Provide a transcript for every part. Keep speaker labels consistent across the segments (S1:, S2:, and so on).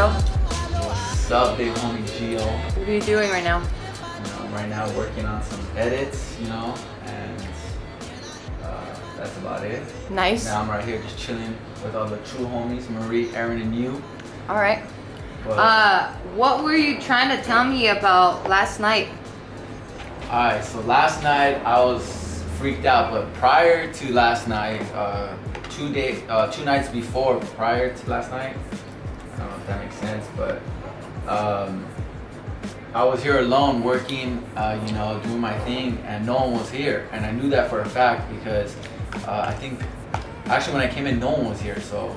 S1: bro?
S2: What's up, big homie Gio?
S1: What are you doing right now?
S2: I'm right now working on some edits, and that's about it.
S1: Nice.
S2: Now I'm right here just chilling with all the true homies, Marie, Aaron, and you.
S1: All right.
S2: But,
S1: what were you trying to tell me about last night?
S2: Alright, so last night I was freaked out, but prior to last night, 2 nights before, prior to last night, I don't know if that makes sense, but I was here alone working, doing my thing, and no one was here. And I knew that for a fact because I think, actually when I came in, no one was here. So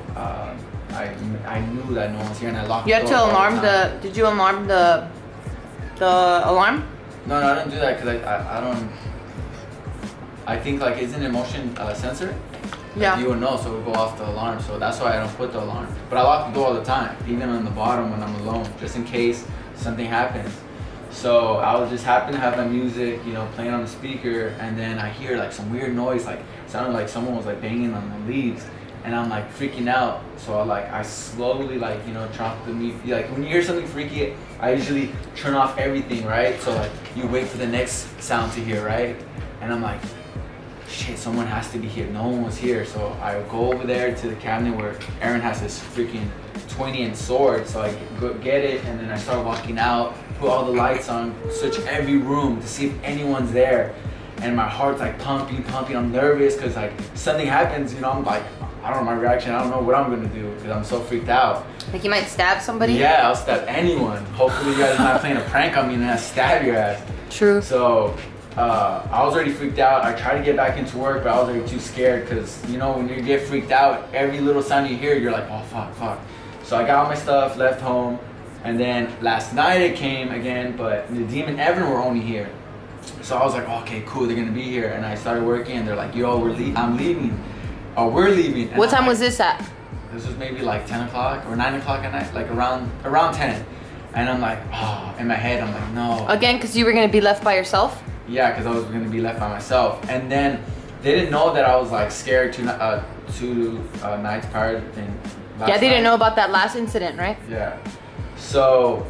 S2: I knew that no one was here, and I locked the door.
S1: You had to alarm the, did you alarm the alarm?
S2: No, I didn't do that because I think like, isn't it motion sensor?
S1: Yeah.
S2: You would know, so it would go off the alarm. So that's why I don't put the alarm. But I lock the door all the time, even on the bottom when I'm alone, just in case something happens. So I was just happen to have my music, playing on the speaker, and then I hear like some weird noise, like sounded like someone was like banging on the leaves, and I'm like freaking out. So I slowly turn off the music. Like when you hear something freaky, I usually turn off everything, right? So like you wait for the next sound to hear, right? And I'm like, shit, someone has to be here. No one was here. So I go over there to the cabinet where Aaron has this freaking 20-inch sword. So I go get it, and then I start walking out, put all the lights on, search every room to see if anyone's there. And my heart's like pumping. I'm nervous because like something happens, I'm like, I don't know my reaction. I don't know what I'm gonna do because I'm so freaked out.
S1: Like you might stab somebody?
S2: Yeah, I'll stab anyone. Hopefully you guys are not playing a prank on me and then I stab your ass.
S1: True.
S2: So I was already freaked out. I tried to get back into work, but I was already too scared because, when you get freaked out, every little sound you hear, you're like, oh, fuck. So I got all my stuff, left home, and then last night it came again, but Nadim and Evan were only here. So I was like, okay, cool, they're gonna be here. And I started working, and they're like, yo, I'm leaving. Oh, we're leaving. And
S1: what time was this at?
S2: This was maybe like 10 o'clock or 9 o'clock at night, like around 10. And I'm like, in my head, I'm like, no.
S1: Again, because you were gonna be left by yourself?
S2: Yeah, because I was gonna be left by myself. And then they didn't know that I was like scared two nights prior than last
S1: Yeah, they didn't
S2: night.
S1: know about that last incident, right?
S2: Yeah. So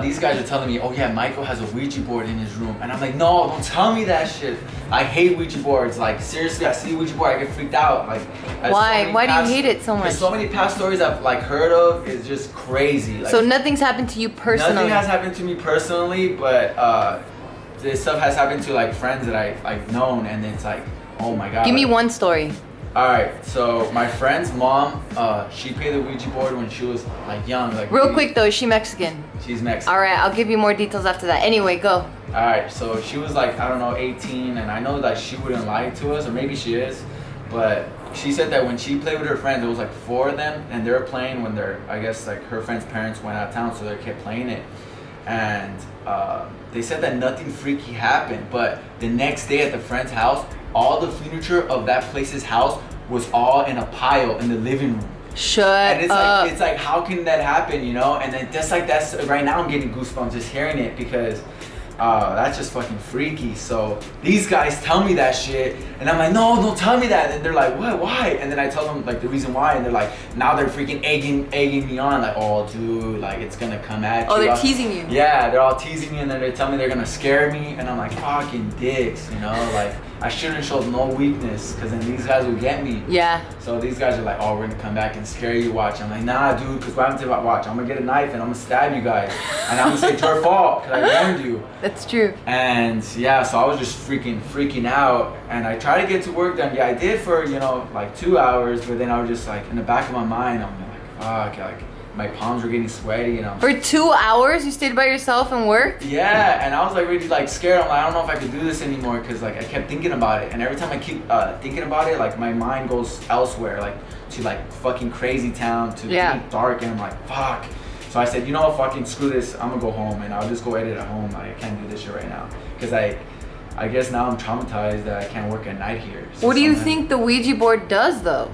S2: these guys are telling me, oh yeah, Michael has a Ouija board in his room. And I'm like, no, don't tell me that shit. I hate Ouija boards. Like seriously, I see a Ouija board, I get freaked out. Like
S1: why? Why do you hate it so much?
S2: There's so many past stories I've like heard of. It's just crazy. Like,
S1: so nothing's happened to you personally?
S2: Nothing has happened to me personally, but this stuff has happened to like friends that I've known, and it's like, oh my god.
S1: Give me one story.
S2: All right, so my friend's mom, she played the Ouija board when she was like young. Like
S1: real quick though, is she Mexican?
S2: She's Mexican.
S1: All right, I'll give you more details after that. Anyway, go.
S2: All right, so she was like, I don't know, 18, and I know that she wouldn't lie to us, or maybe she is, but she said that when she played with her friends, it was like 4 of them, and they were playing when I guess like her friend's parents went out of town, so they kept playing it. And they said that nothing freaky happened, but the next day at the friend's house, all the furniture of that place's house was all in a pile in the living room.
S1: Shut
S2: and it's
S1: up.
S2: Like, it's like, how can that happen, And then that's right now I'm getting goosebumps just hearing it because that's just fucking freaky. So these guys tell me that shit, and I'm like, no, don't tell me that. And they're like, what, why? And then I tell them like the reason why, and they're like, now they're freaking egging me on, like, oh dude, like it's gonna come at you.
S1: Oh, they're teasing you.
S2: Yeah, they're all teasing me, and then they tell me they're gonna scare me, and I'm like, fucking dicks, like I shouldn't show no weakness, because then these guys will get me.
S1: Yeah.
S2: So these guys are like, oh, we're gonna come back and scare you, watch. I'm like, nah, dude, because what happens if I watch? I'm gonna get a knife and I'm gonna stab you guys. And I'm gonna say it's your fault, because I warned you.
S1: That's true.
S2: And yeah, so I was just freaking out. And I tried to get to work done. Yeah, I did for, like 2 hours, but then I was just like, in the back of my mind, I'm like, fuck, like, my palms were getting sweaty,
S1: For 2 hours, you stayed by yourself and worked?
S2: Yeah, and I was like really like scared. I'm like, I don't know if I could do this anymore because like I kept thinking about it, and every time I keep thinking about it, like my mind goes elsewhere, like to like fucking crazy town, to deep dark, and I'm like, fuck. So I said, you know what, fucking screw this. I'm gonna go home and I'll just go edit at home. Like I can't do this shit right now because I guess now I'm traumatized that I can't work at night here. So
S1: what do you think the Ouija board does though?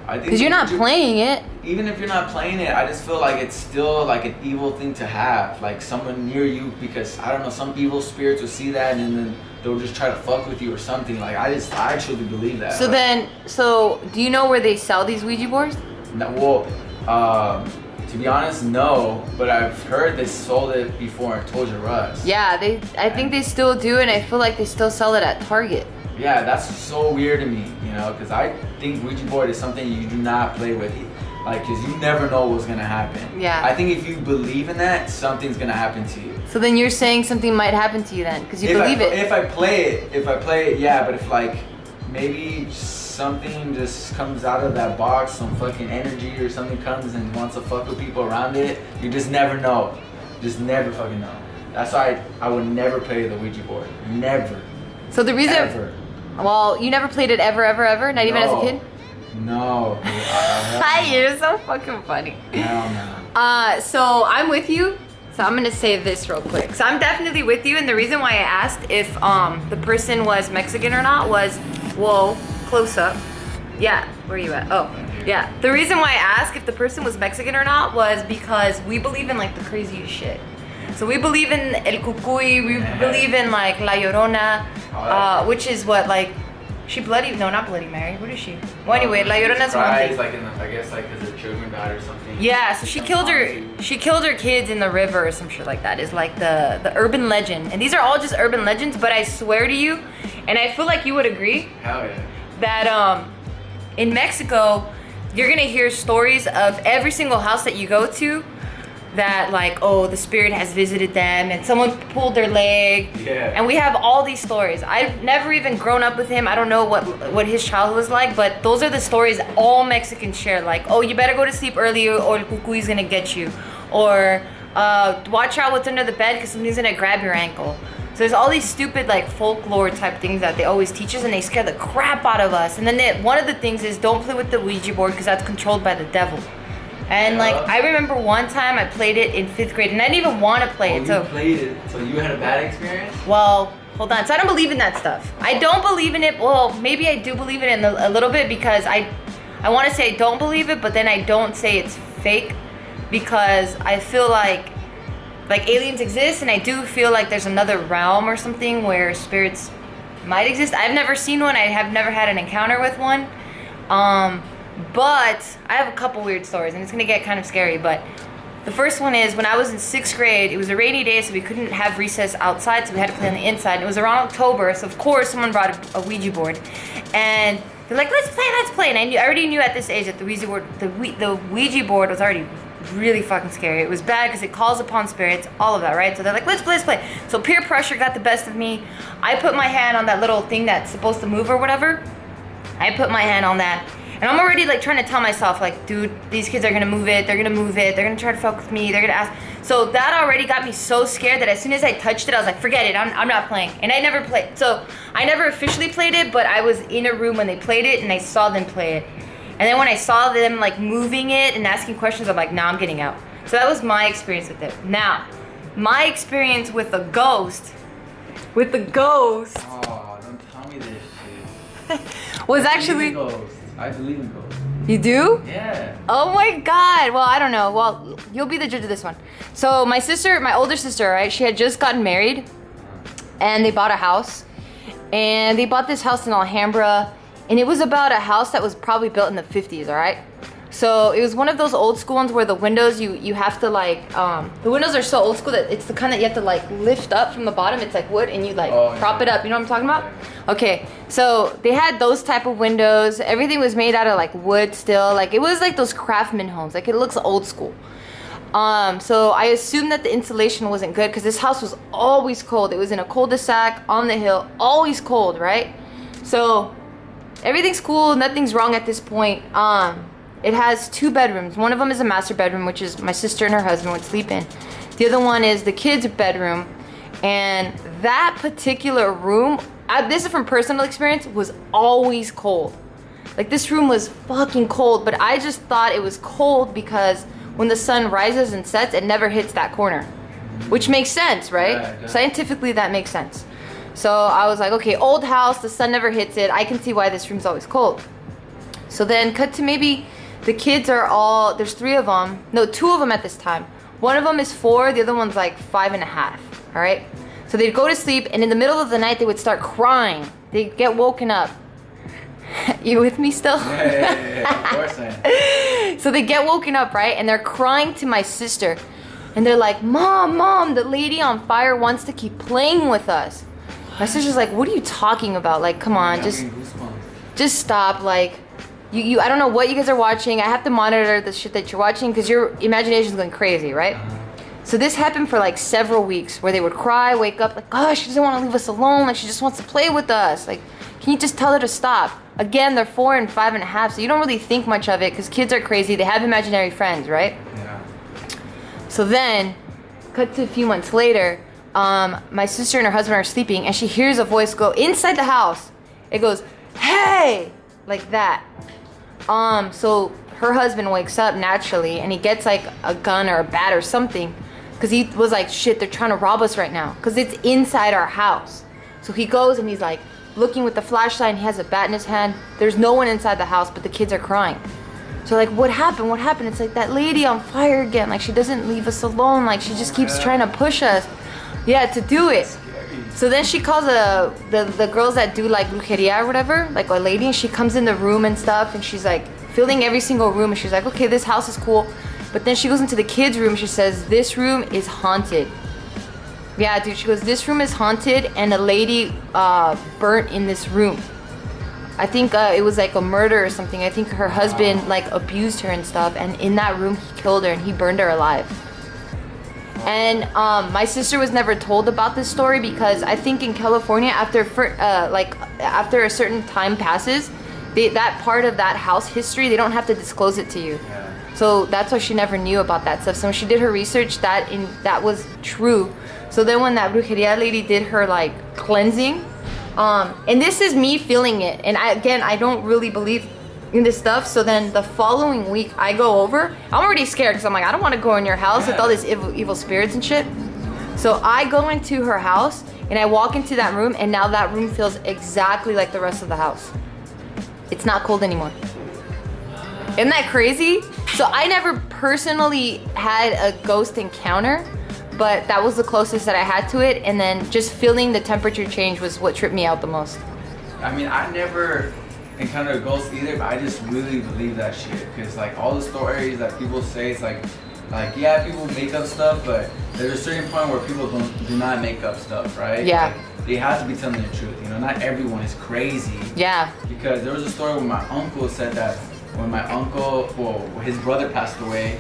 S1: Because you're not playing it.
S2: Even if you're not playing it, I just feel like it's still like an evil thing to have, like someone near you, because I don't know, some evil spirits will see that and then they'll just try to fuck with you or something. Like I truly believe that.
S1: So do you know where they sell these Ouija boards?
S2: No, well, To be honest, no. But I've heard they sold it before at Toys R Us.
S1: Yeah, I think they still do, and I feel like they still sell it at Target.
S2: Yeah, that's so weird to me, you know, because I think Ouija board is something you do not play with. Like, because you never know what's going to happen.
S1: Yeah.
S2: I think if you believe in that, something's going to happen to you.
S1: So then you're saying something might happen to you then, because you believe it.
S2: If I play it, yeah, but if like, maybe something just comes out of that box, some fucking energy or something comes and wants to fuck with people around it, you just never know. Just never fucking know. That's why I would never play the Ouija board. Never.
S1: So the reason...
S2: Ever.
S1: Well, you never played it ever? Not even as a kid?
S2: No.
S1: Hi, you're so fucking funny.
S2: Hell no.
S1: So I'm with you. So I'm gonna say this real quick. So I'm definitely with you, and the reason why I asked if the person was Mexican or not was, whoa, close up. Yeah, where are you at? Oh, yeah. The reason why I asked if the person was Mexican or not was because we believe in like the craziest shit. So we believe in El Cucuy, we believe in like La Llorona, which is what, like, she Bloody, no, not Bloody Mary, what is she? Well, anyway, La Llorona's one thing.
S2: Like I guess like because her children died or something.
S1: Yeah, so she killed her kids in the river or some shit like that, is like the urban legend. And these are all just urban legends, but I swear to you, and I feel like you would agree,
S2: hell yeah,
S1: that in Mexico, you're gonna hear stories of every single house that you go to, that like, oh, the spirit has visited them and someone pulled their leg.
S2: Yeah.
S1: And we have all these stories. I've never even grown up with him. I don't know what his childhood was like, but those are the stories all Mexicans share. Like, oh, you better go to sleep early or El Cucuy's gonna get you. Or watch out what's under the bed because something's gonna grab your ankle. So there's all these stupid like folklore type things that they always teach us, and they scare the crap out of us. And then one of the things is don't play with the Ouija board because that's controlled by the devil. And like, I remember one time I played it in 5th grade, and I didn't even want to play it.
S2: So you played it, so you had a bad experience?
S1: Well, hold on. So I don't believe in that stuff. I don't believe in it. Well, maybe I do believe in it a little bit, because I want to say I don't believe it, but then I don't say it's fake, because I feel like aliens exist, and I do feel like there's another realm or something where spirits might exist. I've never seen one. I have never had an encounter with one. But I have a couple weird stories, and it's gonna get kind of scary, but the first one is when I was in 6th grade, it was a rainy day, so we couldn't have recess outside, so we had to play on the inside. It was around October, so of course someone brought a Ouija board, and they're like, let's play. And I already knew at this age that the Ouija board was already really fucking scary. It was bad because it calls upon spirits, all of that, right? So they're like, let's play. So peer pressure got the best of me. I put my hand on that little thing that's supposed to move or whatever. I put my hand on that. And I'm already like trying to tell myself, like, dude, these kids are gonna move it, they're gonna try to fuck with me, they're gonna ask. So that already got me so scared that as soon as I touched it, I was like, forget it, I'm not playing. And I never played. So I never officially played it, but I was in a room when they played it and I saw them play it. And then when I saw them like moving it and asking questions, I'm like, nah, I'm getting out. So that was my experience with it. Now, my experience with the ghost.
S2: Oh, don't tell me this shit.
S1: Was actually.
S2: I believe in ghosts.
S1: You do?
S2: Yeah.
S1: Oh my God. Well, I don't know. Well, you'll be the judge of this one. So my older sister, right? She had just gotten married, and they bought a house, and they bought this house in Alhambra, and it was about a house that was probably built in the 50s, all right? So it was one of those old school ones where the windows, you have to like, the windows are so old school that it's the kind that you have to like lift up from the bottom. It's like wood, and you like prop it up. You know what I'm talking about? Okay, so they had those type of windows. Everything was made out of like wood still. Like it was like those craftsman homes. Like it looks old school. So I assumed that the insulation wasn't good because this house was always cold. It was in a cul-de-sac on the hill, always cold, right? So everything's cool. Nothing's wrong at this point. It has 2 bedrooms. One of them is a master bedroom, which is my sister and her husband would sleep in. The other one is the kids' bedroom. And that particular room, this is from personal experience, was always cold. Like this room was fucking cold, but I just thought it was cold because when the sun rises and sets, it never hits that corner. Which makes sense, right? Yeah. Scientifically, that makes sense. So I was like, okay, old house, the sun never hits it. I can see why this room's always cold. So then cut to maybe the kids are all, there's 3 of them. No, 2 of them at this time. One of them is 4, the other one's like 5.5, all right? So they'd go to sleep, and in the middle of the night, they would start crying. They'd get woken up. You with me still?
S2: Yeah, of course I am.
S1: So they get woken up, right? And they're crying to my sister. And they're like, Mom, the lady on fire wants to keep playing with us. My sister's like, what are you talking about? Like, come on, just stop. Like, you I don't know what you guys are watching. I have to monitor the shit that you're watching because your imagination's going crazy, right? So this happened for like several weeks where they would cry, wake up, like, oh, she doesn't want to leave us alone. Like, she just wants to play with us. Like, can you just tell her to stop? Again, they're 4 and 5.5, so you don't really think much of it because kids are crazy. They have imaginary friends, right?
S2: Yeah.
S1: So then, cut to a few months later, my sister and her husband are sleeping, and she hears a voice go inside the house. It goes, hey, like that. So her husband wakes up naturally, and he gets like a gun or a bat or something, because he was like, shit, they're trying to rob us right now, because it's inside our house. So he goes and he's like looking with the flashlight, and he has a bat in his hand. There's no one inside the house, but the kids are crying. So like, what happened? What happened? It's like that lady on fire again. Like, she doesn't leave us alone. Like, she just keeps trying to push us. Yeah, to do it. So then she calls the girls that do like brujeria or whatever, like a lady, and she comes in the room and stuff, and she's like filling every single room, and she's like, okay, this house is cool. But then she goes into the kids' room, and she says, this room is haunted. Yeah, dude, she goes, this room is haunted, and a lady burnt in this room. I think it was like a murder or something. I think her husband like abused her and stuff, and in that room he killed her and he burned her alive. And my sister was never told about this story because I think in California, after a certain time passes, that part of that house history, they don't have to disclose it to you.
S2: Yeah.
S1: So that's why she never knew about that stuff. So when she did her research, that was true. So then when that brujeria lady did her like cleansing, and this is me feeling it, and I don't really believe in this stuff. So then the following week I go over. I'm already scared because I'm like, I don't want to go in your house with all these evil spirits and shit. So I go into her house and I walk into that room, and now that room feels exactly like the rest of the house. It's not cold anymore. Isn't that crazy? So I never personally had a ghost encounter, but that was the closest that I had to it. And then just feeling the temperature change was what tripped me out the most.
S2: I mean, I never encountered ghosts either, but I just really believe that shit, because like all the stories that people say, it's like yeah, people make up stuff, but there's a certain point where people do not make up stuff, right?
S1: Yeah.
S2: Like, they have to be telling the truth, you know. Not everyone is crazy.
S1: Yeah.
S2: Because there was a story where my uncle said that when his brother passed away,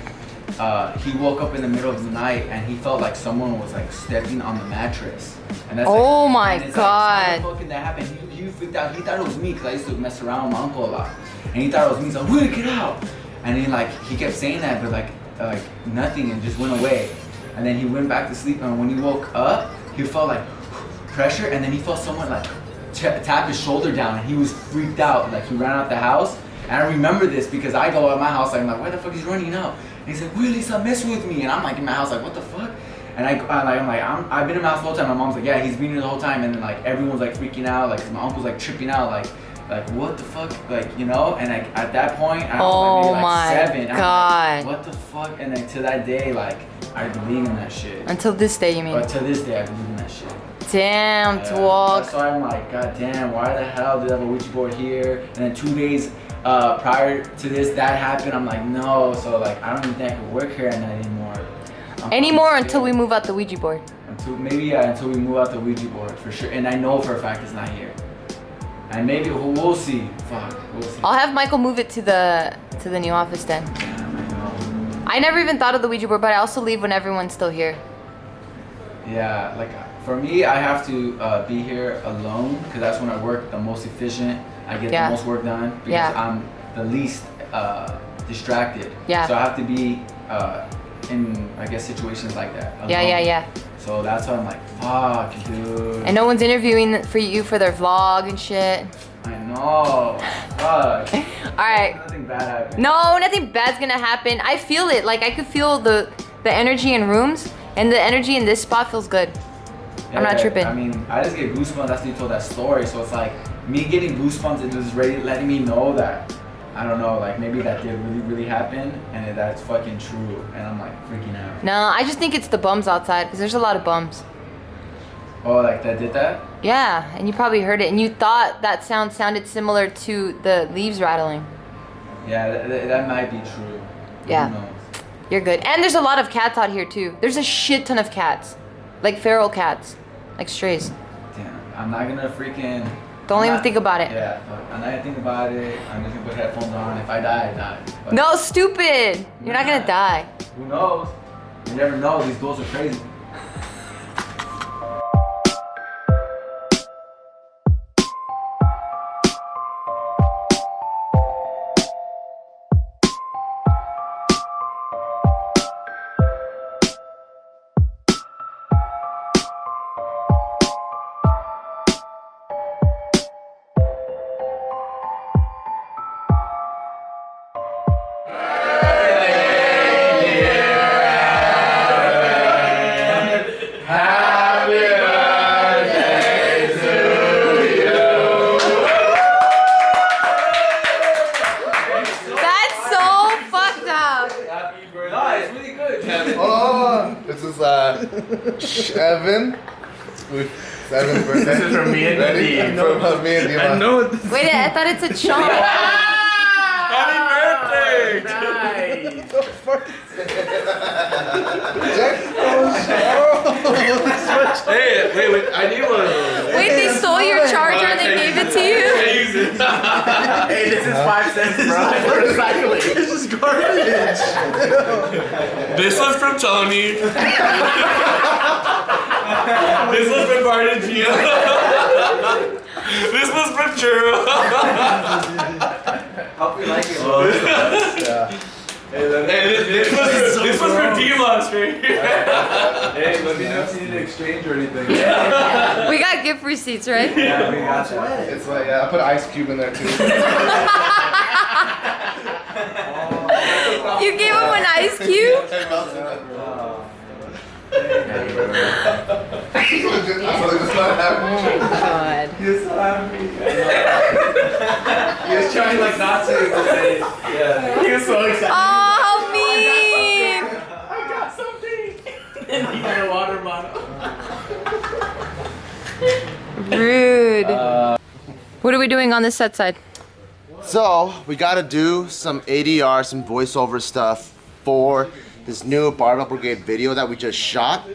S2: he woke up in the middle of the night and he felt like someone was like stepping on the mattress. And that's
S1: oh my god.
S2: Like, how the fuck that happened? He freaked out. He thought it was me because I used to mess around with my uncle a lot. And he thought it was me. He's like, "Wait, get out!" And he kept saying that, but like nothing, and just went away. And then he went back to sleep. And when he woke up, he felt like pressure, and then he felt someone like tap his shoulder down, and he was freaked out. Like he ran out the house. And I remember this because I go out my house. I'm like, "Why the fuck is he running out?" And he's like, "Willie, stop messing with me." And I'm like in my house, like, "What the fuck?" And I've been in my house the whole time. My mom's like, "Yeah, he's been here the whole time." And then like everyone's like freaking out, like my uncle's like tripping out, like what the fuck, like, you know. And like at that point, I was maybe like 7.
S1: God.
S2: I'm like, what the fuck? And then to that day, like I believe in that shit.
S1: Until this day, you mean?
S2: But to this day, I believe in that shit.
S1: Damn, Twalk.
S2: That's why I'm like, God damn, why the hell did I have a Ouija board here? And then 2 days prior to this, that happened. I'm like, no. So like, I don't even think I could work here at night anymore.
S1: Until we move out the Ouija board.
S2: Until we move out the Ouija board for sure. And I know for a fact it's not here. And maybe we'll see. We'll see.
S1: I'll have Michael move it to the new office then.
S2: Damn, I know.
S1: I never even thought of the Ouija board, but I also leave when everyone's still here.
S2: Yeah, like for me, I have to be here alone because that's when I work the most efficient. I get the most work done because I'm the least distracted. Yeah. So I have to be in, I guess, situations like that. Alone.
S1: Yeah.
S2: So that's why I'm like, fuck, dude.
S1: And no one's interviewing for you for their vlog and shit.
S2: I know. Fuck.
S1: Alright.
S2: Nothing bad happened.
S1: No, nothing bad's gonna happen. I feel it. Like I could feel the energy in rooms, and the energy in this spot feels good.
S2: Yeah,
S1: I'm not tripping.
S2: I mean, I just get goosebumps after you told that story. So it's like me getting goosebumps and just letting me know that, I don't know, like maybe that did really, really happen and that's fucking true. And I'm like freaking out.
S1: No, I just think it's the bums outside because there's a lot of bums.
S2: Oh, like that did that?
S1: Yeah, and you probably heard it, and you thought that sound sounded similar to the leaves rattling.
S2: Yeah, that might be true.
S1: Yeah.
S2: Who knows?
S1: You're good. And there's a lot of cats out here too. There's a shit ton of cats, like feral cats, like strays.
S2: Damn, I'm not gonna freaking.
S1: Don't even think about it.
S2: Yeah, fuck. I'm not gonna think about it. I'm just gonna put headphones on. If I die, I die. But
S1: No, stupid. You're not gonna die.
S2: who knows? You never know. These ghosts are crazy.
S3: Evan. It's Evan's birthday.
S4: This is from me and Dee.
S3: From me and Dee.
S4: I know what this is.
S1: Wait, I thought it's a chunk.
S4: Happy birthday! Nice.
S3: The fuck?
S4: Hey, wait, I need one of those.
S1: Wait, they stole your charger and they gave it to you?
S4: Hey, this is 5 cents, bro. For recycling. This is garbage. This was from Tony. This was from Bart and Gia. This was from Churro.
S2: Hope you like it.
S3: Yeah.
S4: Hey, this was from Dimas right here.
S2: Hey, let me know if you need to exchange or anything.
S1: We got gift receipts, right?
S2: Yeah, we got that.
S3: It's like, yeah, I put Ice Cube in there too.
S1: You gave him an ice cube? God.
S2: You're so happy. He was trying like not to, but then, yeah.
S4: He was so excited.
S1: Oh, how mean!
S4: I got something. And he got a water bottle.
S1: Rude. What are we doing on this set side?
S3: So, we gotta do some ADR, some voiceover stuff for this new Barbell Brigade video that we just shot.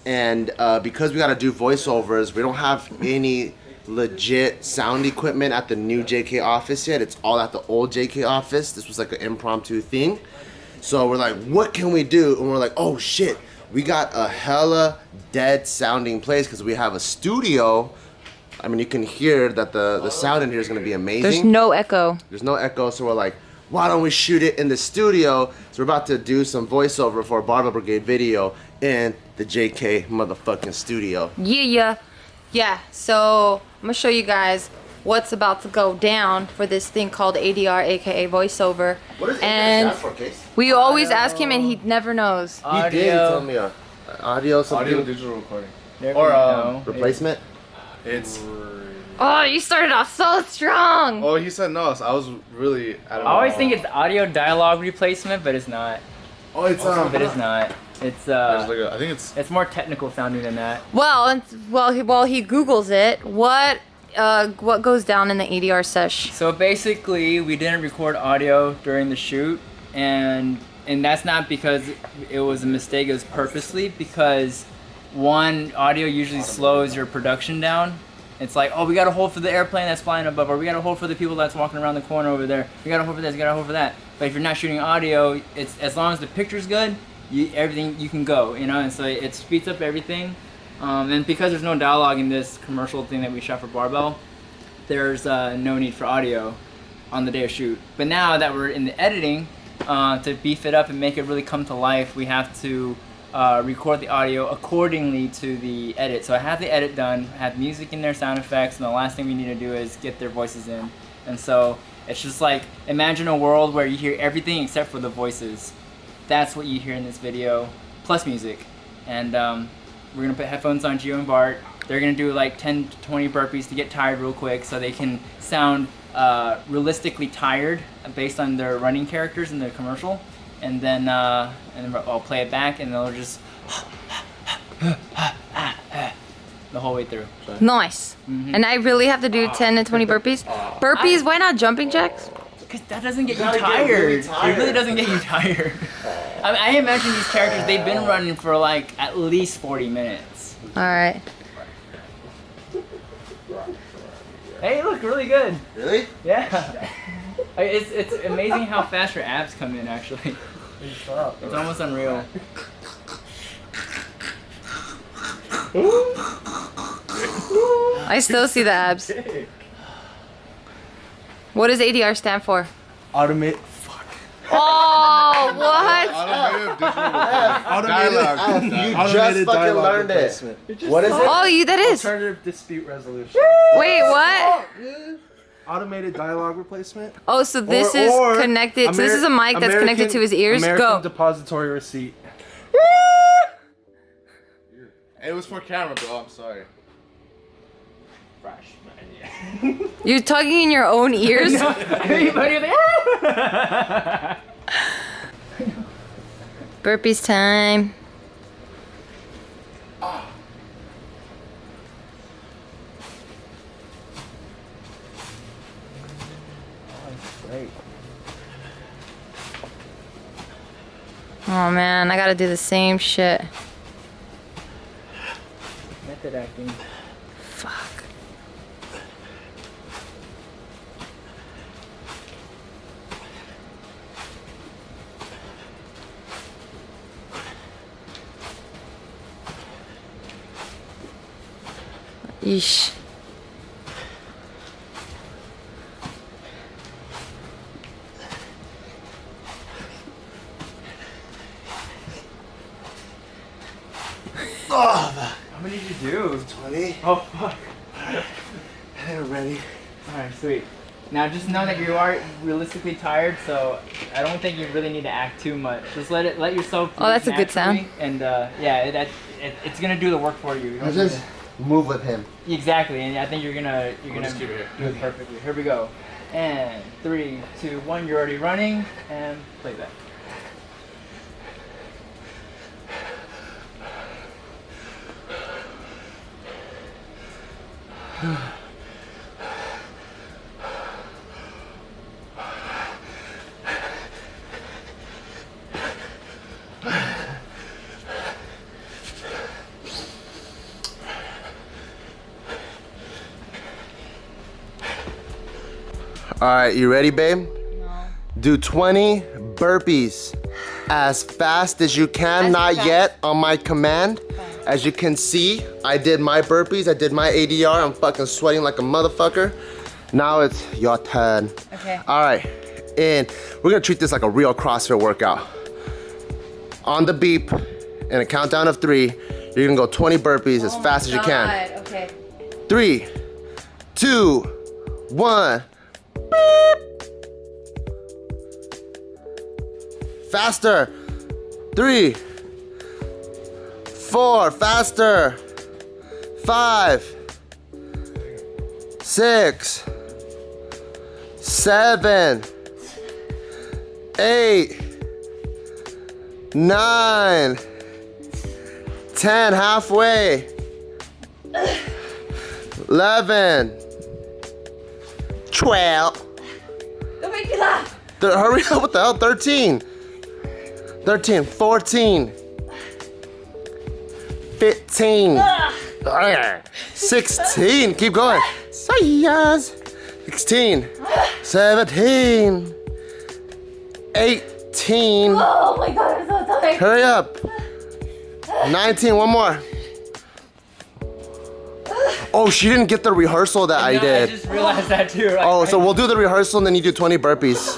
S3: And because we gotta do voiceovers, we don't have any legit sound equipment at the new JK office yet. It's all at the old JK office. This was like an impromptu thing. So we're like, what can we do? And we're like, oh shit, we got a hella dead sounding place because we have a studio. I mean, you can hear that the sound in here is gonna be amazing.
S1: There's no echo.
S3: There's no echo, so we're like, why don't we shoot it in the studio? So we're about to do some voiceover for a Barbell Brigade video in the JK motherfucking studio.
S1: Yeah, so I'm gonna show you guys what's about to go down for this thing called ADR, aka voiceover.
S3: What does
S1: and
S3: ADR stand for, Case?
S1: we always ask him and he never knows.
S3: He did, he told me audio something.
S4: Audio digital recording.
S3: Or replacement?
S4: It's.
S1: Oh, you started off so strong.
S4: Oh, he said no, so I was really.
S5: I always think it's audio dialogue replacement, but it's not.
S4: Oh, it's
S5: But it's not. It's
S4: I think it's
S5: more technical sounding than that.
S1: Well, while he Googles it, what goes down in the ADR sesh?
S5: So basically, we didn't record audio during the shoot, and that's not because it was a mistake. It was purposely because one, audio usually slows your production down. It's like, oh, we got to hold for the airplane that's flying above, or we got to hold for the people that's walking around the corner over there. We got to hold for this, we got to hold for that. But if you're not shooting audio, it's as long as the picture's good, everything you can go, you know. And so it speeds up everything. And because there's no dialogue in this commercial thing that we shot for Barbell, there's no need for audio on the day of shoot. But now that we're in the editing, to beef it up and make it really come to life, we have to record the audio accordingly to the edit. So I have the edit done, have music in there, sound effects, and the last thing we need to do is get their voices in. And so it's just like, imagine a world where you hear everything except for the voices. That's what you hear in this video, plus music. And we're gonna put headphones on Gio and Bart. They're gonna do like 10 to 20 burpees to get tired real quick so they can sound realistically tired based on their running characters in the commercial. And then I'll play it back and they'll just the whole way through.
S1: Nice. And I really have to do 10 and 20 burpees? Burpees, why not jumping jacks?
S5: Because that doesn't get you tired. It really doesn't get you tired. I imagine these characters, they've been running for like at least 40 minutes.
S1: Alright.
S5: Hey, you look really good.
S3: Really?
S5: Yeah. It's amazing how fast your abs come in, actually. It's almost unreal.
S1: I still see the abs. What does ADR stand for?
S4: Automate.
S1: Oh, what?
S4: Automated.
S3: You just fucking learned it. What is it?
S1: Oh, that is.
S4: Alternative dispute resolution.
S1: Wait, what?
S4: Automated dialogue replacement.
S1: Oh, so this is connected. So this is a mic that's connected to his ears.
S4: American
S1: Go.
S4: depository receipt.
S3: It was for camera, bro. I'm sorry.
S1: You're talking in your own ears? Burpees time. Oh man, I gotta do the same shit.
S5: Method acting.
S1: Fuck. Yeesh.
S3: Oh,
S5: How many did you do?
S3: 20.
S5: Oh fuck.
S3: They're ready.
S5: Alright, sweet. Now just know that you are realistically tired, so I don't think you really need to act too much. Just let yourself.
S1: Oh, that's a good sound.
S5: naturally, And yeah, it's gonna do the work for you. You don't
S3: I
S5: need
S3: just move with him.
S5: to- exactly, and I think you're gonna do it perfectly. Here we go. And 3, 2, 1. You're already running, and play back.
S3: All right, you ready, babe? No. Do 20 burpees as fast as you can,
S1: As
S3: not
S1: fast.
S3: yet on my command. As you can see, I did my burpees, I did my ADR. I'm fucking sweating like a motherfucker. Now it's your turn.
S1: Okay.
S3: All right, and we're gonna treat this like a real CrossFit workout. On the beep, and a countdown of 3, you're gonna go 20 burpees as fast as you can.
S1: Okay.
S3: 3, 2, 1. Faster. 3, 4, faster. 5, 6, 7, 8, 9, 10, halfway. 11, 12.
S1: Don't make me laugh.
S3: Hurry up, what the hell? 13, 14, 15, 16, keep going. 16, 17, 18,
S1: Oh my god, I'm so tired.
S3: hurry up. 19, one more. Oh, she didn't get the rehearsal that I
S5: No, I
S3: did.
S5: just realized that too.
S3: Oh, so we'll do the rehearsal and then you do 20 burpees.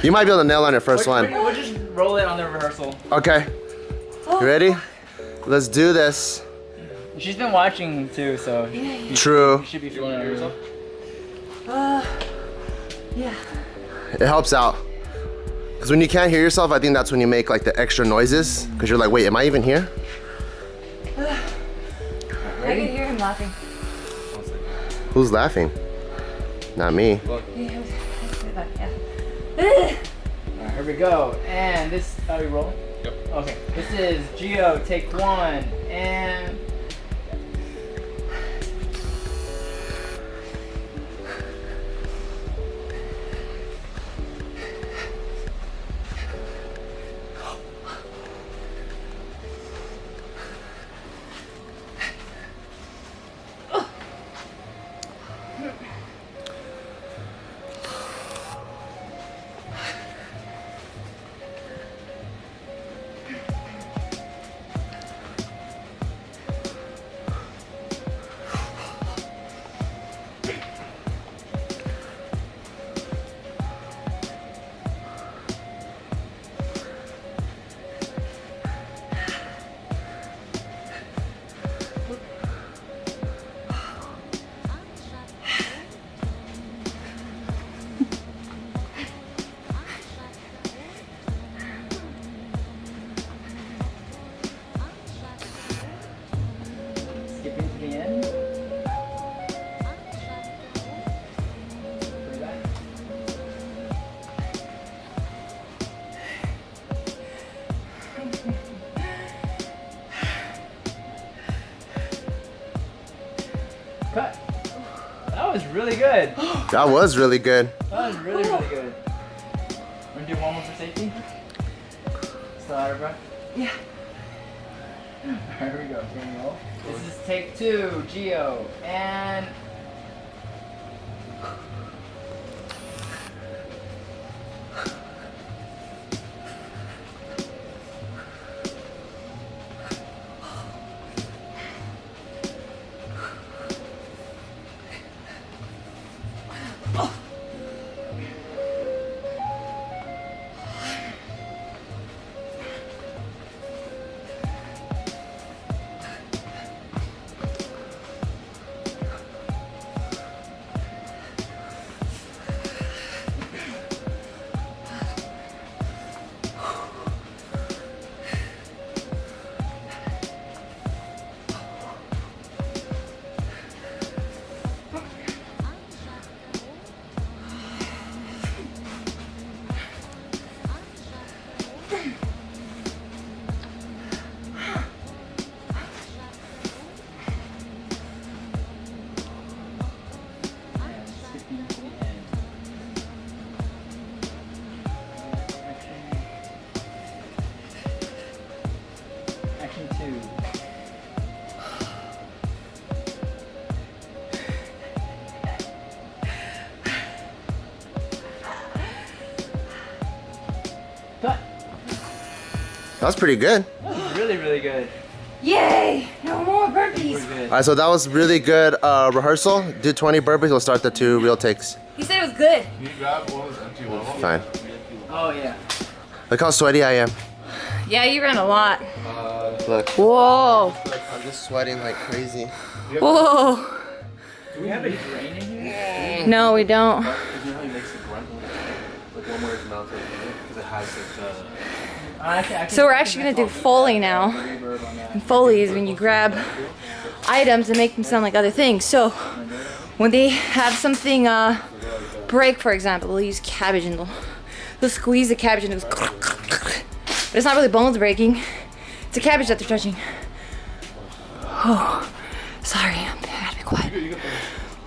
S3: You might be able to nail on your first one.
S5: We'll just roll it on the rehearsal.
S3: Okay. You ready? Let's do this.
S5: She's been watching too, so
S3: True.
S5: you should be feeling yourself.
S1: Yeah.
S3: It helps out. Because when you can't hear yourself, I think that's when you make like the extra noises. Because you're like, wait, am I even here?
S1: I can hear him laughing.
S3: Who's laughing? Not me.
S1: Yeah.
S5: Alright, here we go. And this, are we rolling? Yep. Okay, this is Geo, take 1, and really good.
S3: That was really good.
S5: That was really, really good. Wanna do one more for safety? Still out of breath?
S1: Yeah.
S5: Here we go. Can we roll? This is take 2, Geo, and. Action 2. Cut.
S3: That was pretty good.
S5: That was really, really good.
S1: Yay! No more
S5: We're
S1: burpees.
S5: good.
S3: All right, so that was really good rehearsal. Do 20 burpees. We'll start the 2 real takes.
S1: He said it was good.
S4: Can you grab one of those empty ones?
S3: Fine.
S5: Oh yeah.
S3: Look how sweaty I am.
S1: Yeah, you ran a lot.
S3: Look.
S1: Whoa.
S3: I'm just sweating like crazy.
S1: Whoa.
S5: Do we have a drain in here?
S1: No, we don't.
S4: You know how he makes the grunt? Like one where his mouth is because it has like
S1: So we're actually gonna do Foley now. And Foley is when you grab items and make them sound like other things. So when they have something break, for example, they'll use cabbage and they'll squeeze the cabbage and it goes. But it's not really bones breaking. It's a cabbage that they're touching. Oh, sorry. I gotta be quiet.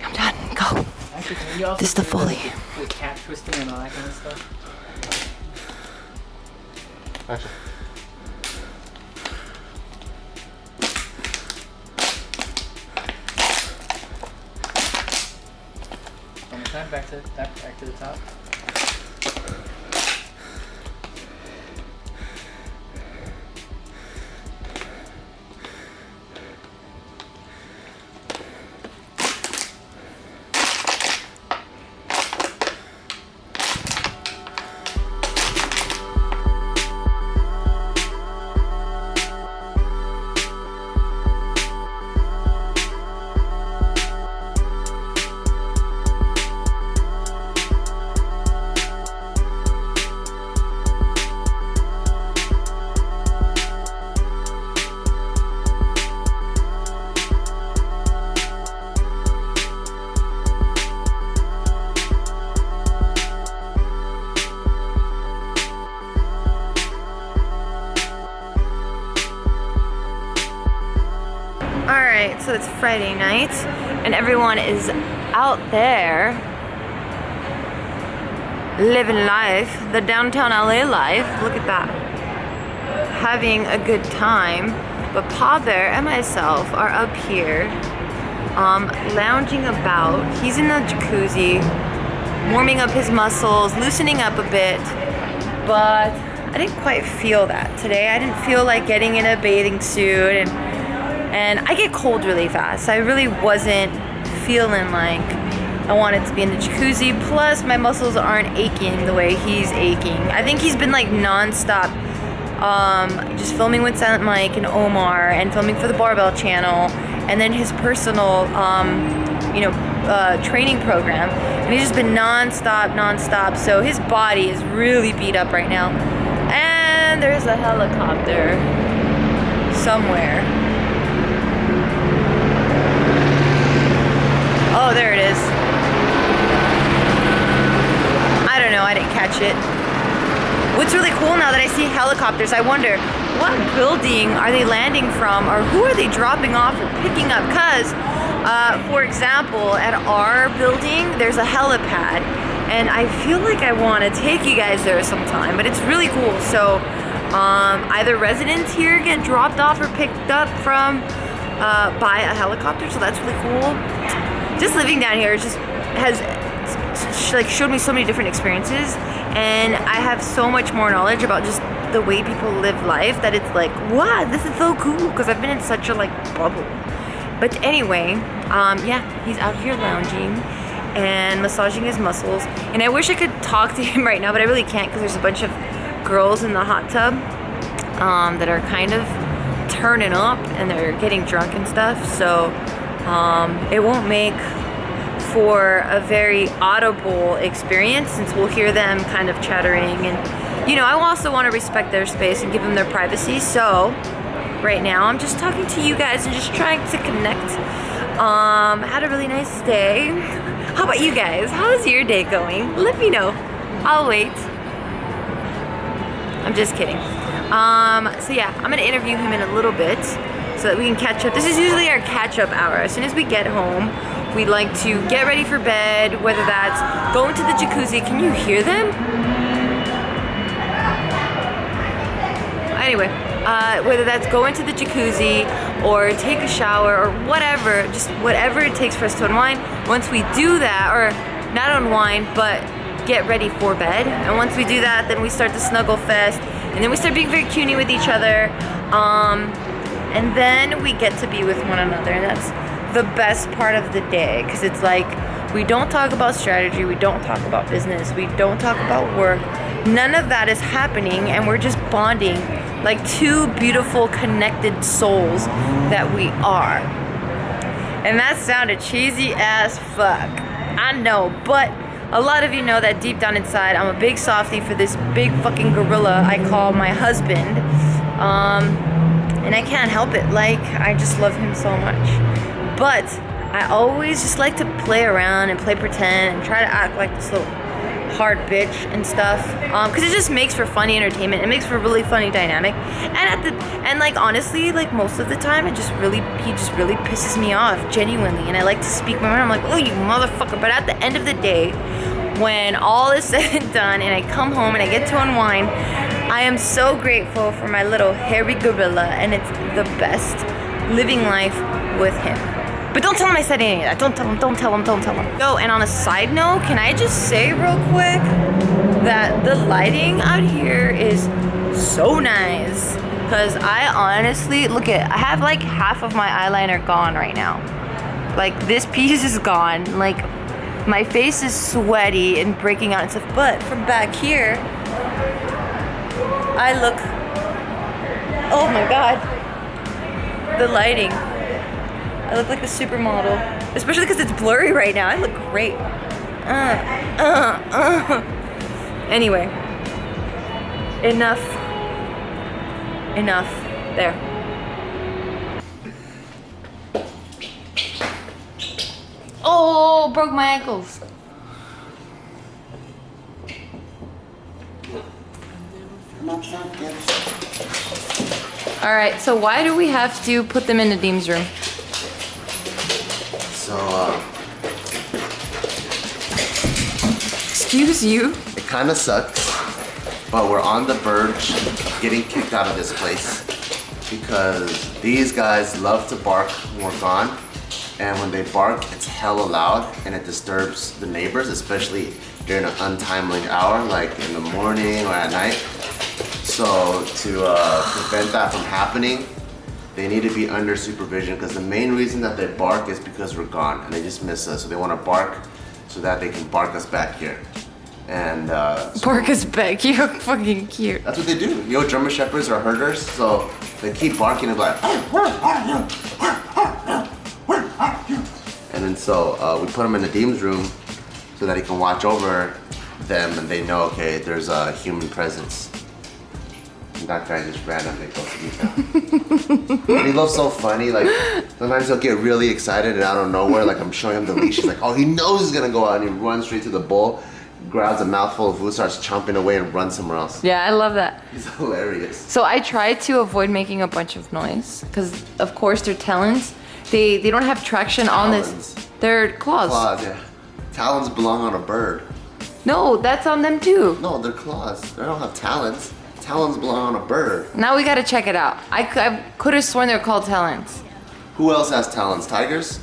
S1: I'm done. Go.
S5: Actually, can you also
S1: This is the
S5: do
S1: Foley.
S5: The cat twisting and all that kind of stuff?
S3: Action.
S5: One more time, back to the top.
S1: Alright, so it's Friday night and everyone is out there living life, the downtown LA life. Look at that. Having a good time. But Pa Bear and myself are up here lounging about. He's in the jacuzzi, warming up his muscles, loosening up a bit. But I didn't quite feel that today. I didn't feel like getting in a bathing suit and I get cold really fast. I really wasn't feeling like I wanted to be in the jacuzzi. Plus, my muscles aren't aching the way he's aching. I think he's been like non-stop just filming with Silent Mike and Omar and filming for the Barbell channel and then his personal, training program. And he's just been non-stop. So his body is really beat up right now. And there's a helicopter somewhere. Oh, there it is. I don't know, I didn't catch it. What's really cool now that I see helicopters, I wonder what building are they landing from or who are they dropping off or picking up? Because For example, at our building, there's a helipad, and I feel like I want to take you guys there sometime, but it's really cool. So either residents here get dropped off or picked up from by a helicopter, so that's really cool. Just living down here just has like showed me so many different experiences, and I have so much more knowledge about just the way people live life that it's like, wow, this is so cool, because I've been in such a like bubble. But anyway, yeah, he's out here lounging and massaging his muscles, and I wish I could talk to him right now, but I really can't because there's a bunch of girls in the hot tub that are kind of turning up and they're getting drunk and stuff, so it won't make for a very audible experience since we'll hear them kind of chattering, and you know, I also want to respect their space and give them their privacy. So right now I'm just talking to you guys and just trying to connect. Had a really nice day. How about you guys? How's your day going? Let me know. I'll wait. I'm just kidding. So yeah, I'm gonna interview him in a little bit so that we can catch up. This is usually our catch-up hour. As soon as we get home, we'd like to get ready for bed, whether that's going to the jacuzzi. Can you hear them? Anyway, whether that's going to the jacuzzi or take a shower or whatever, just whatever it takes for us to unwind. Once we do that, or not unwind, but get ready for bed. And once we do that, then we start the snuggle fest, and then we start being very cuney with each other. And then we get to be with one another, and that's the best part of the day, because it's like we don't talk about strategy, we don't talk about business, we don't talk about work. None of that is happening, and we're just bonding like two beautiful connected souls that we are. And that sounded cheesy as fuck, I know, but a lot of you know that deep down inside I'm a big softie for this big fucking gorilla I call my husband, and I can't help it. Like, I just love him so much. But I always just like to play around and play pretend and try to act like this little hard bitch and stuff, because it just makes for funny entertainment. It makes for a really funny dynamic, and like honestly, like most of the time, he just really pisses me off genuinely, and I like to speak my mind. I'm like, oh, you motherfucker. But at the end of the day, when all is said and done, and I come home and I get to unwind, I am so grateful for my little hairy gorilla, and it's the best living life with him. But don't tell him I said any of that. Don't tell him. Oh, and on a side note, can I just say real quick that the lighting out here is so nice. Because I honestly, I have like half of my eyeliner gone right now. Like, this piece is gone. Like, my face is sweaty and breaking out and stuff. But from back here, I look, oh my God, the lighting. I look like a supermodel, especially because it's blurry right now. I look great. Anyway, enough. There. Oh, broke my ankles. All right, so why do we have to put them in Nadim's room?
S3: So,
S1: Excuse you?
S3: it kind of sucks, but we're on the verge of getting kicked out of this place because these guys love to bark when we're gone, and when they bark, it's hella loud and it disturbs the neighbors, especially during an untimely hour, like in the morning or at night. So to prevent that from happening, they need to be under supervision, because the main reason that they bark is because we're gone and they just miss us. So they want to bark so that they can bark us back here. And
S1: Bark us back. You're fucking cute.
S3: that's what they do. You know, German Shepherds are herders, so they keep barking and like, where are you? Where are you? And then so we put him in Nadim's room so that he can watch over them, and they know, okay, there's a human presence. And that guy just randomly goes to meet them. And he loves so funny, like sometimes he'll get really excited and out of nowhere, like I'm showing him the leash, he's like, oh, he knows he's gonna go out, and he runs straight to the bowl, grabs a mouthful of food, starts chomping away and runs somewhere else.
S1: Yeah, I love that.
S3: He's hilarious.
S1: So I try to avoid making a bunch of noise because, of course, they're talons, they don't have traction on this.
S3: Talons.
S1: They're claws.
S3: Claws, yeah. Talons belong on a bird.
S1: No, that's on them too.
S3: No, they're claws. They don't have talons. Talons belong on a bird.
S1: Now we gotta check it out. I could have sworn they're called talons.
S3: Who else has talons? Tigers?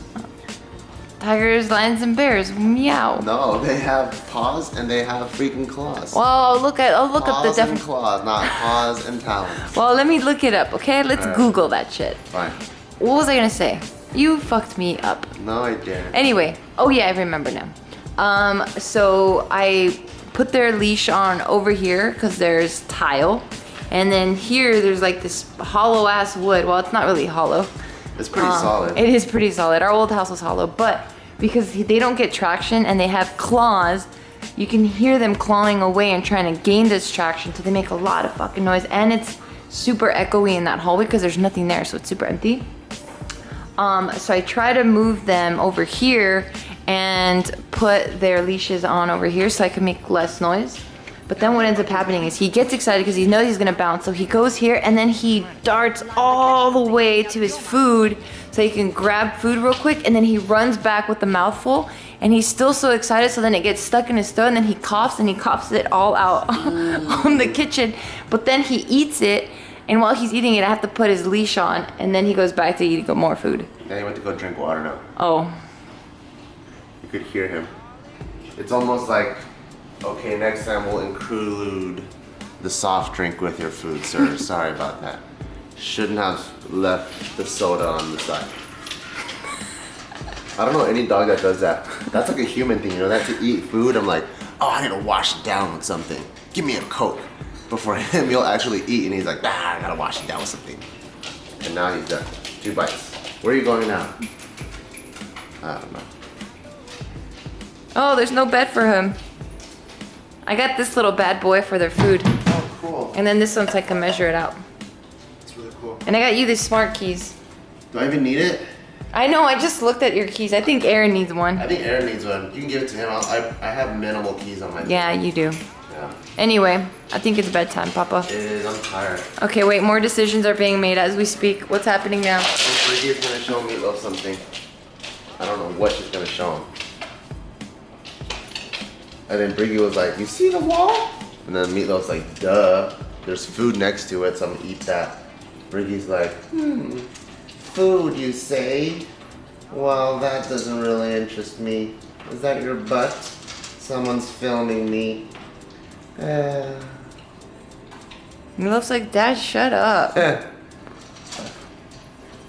S1: Tigers, lions, and bears. Meow.
S3: No, they have paws and they have freaking claws.
S1: Well, I'll look up the
S3: Paws and
S1: definition.
S3: claws, not paws and talons.
S1: Well, let me look it up, okay? Let's
S3: Alright.
S1: Google that shit.
S3: Fine.
S1: What was I gonna say? You fucked me up.
S3: No, I didn't.
S1: Anyway, oh yeah, I remember now. So I put their leash on over here because there's tile. And then here there's like this hollow ass wood. Well, it's not really hollow.
S3: It's pretty solid.
S1: It is pretty solid. Our old house was hollow, but because they don't get traction and they have claws, you can hear them clawing away and trying to gain this traction, so they make a lot of fucking noise. And it's super echoey in that hallway because there's nothing there, so it's super empty. So I try to move them over here and put their leashes on over here so I can make less noise. But then what ends up happening is he gets excited because he knows he's gonna bounce. So he goes here and then he darts all the way to his food so he can grab food real quick. And then he runs back with the mouthful and he's still so excited. So then it gets stuck in his throat and then he coughs it all out on the kitchen. But then he eats it. And while he's eating it, I have to put his leash on. And then he goes back to eating more food.
S3: Then he went to go drink water now.
S1: Oh.
S3: You could hear him. It's almost like, okay, next time we'll include the soft drink with your food, sir. Sorry about that. Shouldn't have left the soda on the side. I don't know any dog that does that. That's like a human thing, you know, that to eat food, I'm like, oh, I need to wash it down with something. Give me a Coke. But for him, he'll actually eat and he's like, I gotta wash it down with something. And now he's done. 2 bites. Where are you going now? I don't know.
S1: Oh, there's no bed for him. I got this little bad boy for their food.
S3: Oh, cool.
S1: And then this one so I can measure it out.
S3: That's really cool.
S1: And I got you these smart keys.
S3: Do I even need it?
S1: I know, I just looked at your keys. I think Aaron needs one.
S3: I think Aaron needs one. You can give it to him. I have minimal keys on my
S1: Yeah, you do.
S3: Yeah.
S1: Anyway, I think it's bedtime, Papa.
S3: It is. I'm tired.
S1: Okay, wait, more decisions are being made as we speak. What's happening now?
S3: I think Brigade's gonna show Meatloaf something. I don't know what she's gonna show him. And then Brigade was like, you see the wall? And then Meatloaf's like, duh. There's food next to it, so I'm gonna eat that. Brigade's like, food you say? Well, that doesn't really interest me. Is that your butt? Someone's filming me.
S1: He looks like, Dad, shut up.
S3: I'm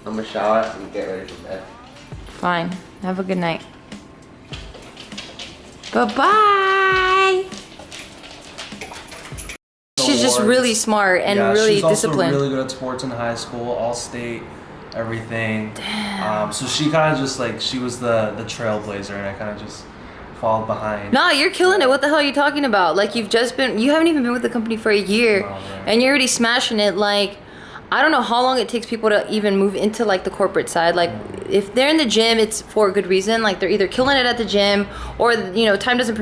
S3: gonna shower and get ready for bed.
S1: Fine, have a good night. Bye-bye. She's just really smart and really
S4: she's also
S1: disciplined.
S4: really good at sports in high school, all state, everything. So she kind of just like, she was the trailblazer, and I kind of just followed behind.
S1: No, you're killing it. What the hell are you talking about? Like, you haven't even been with the company for a year, and you're already smashing it. Like, I don't know how long it takes people to even move into like the corporate side. Like, if they're in the gym, it's for a good reason. Like, they're either killing it at the gym, or, you know, time doesn't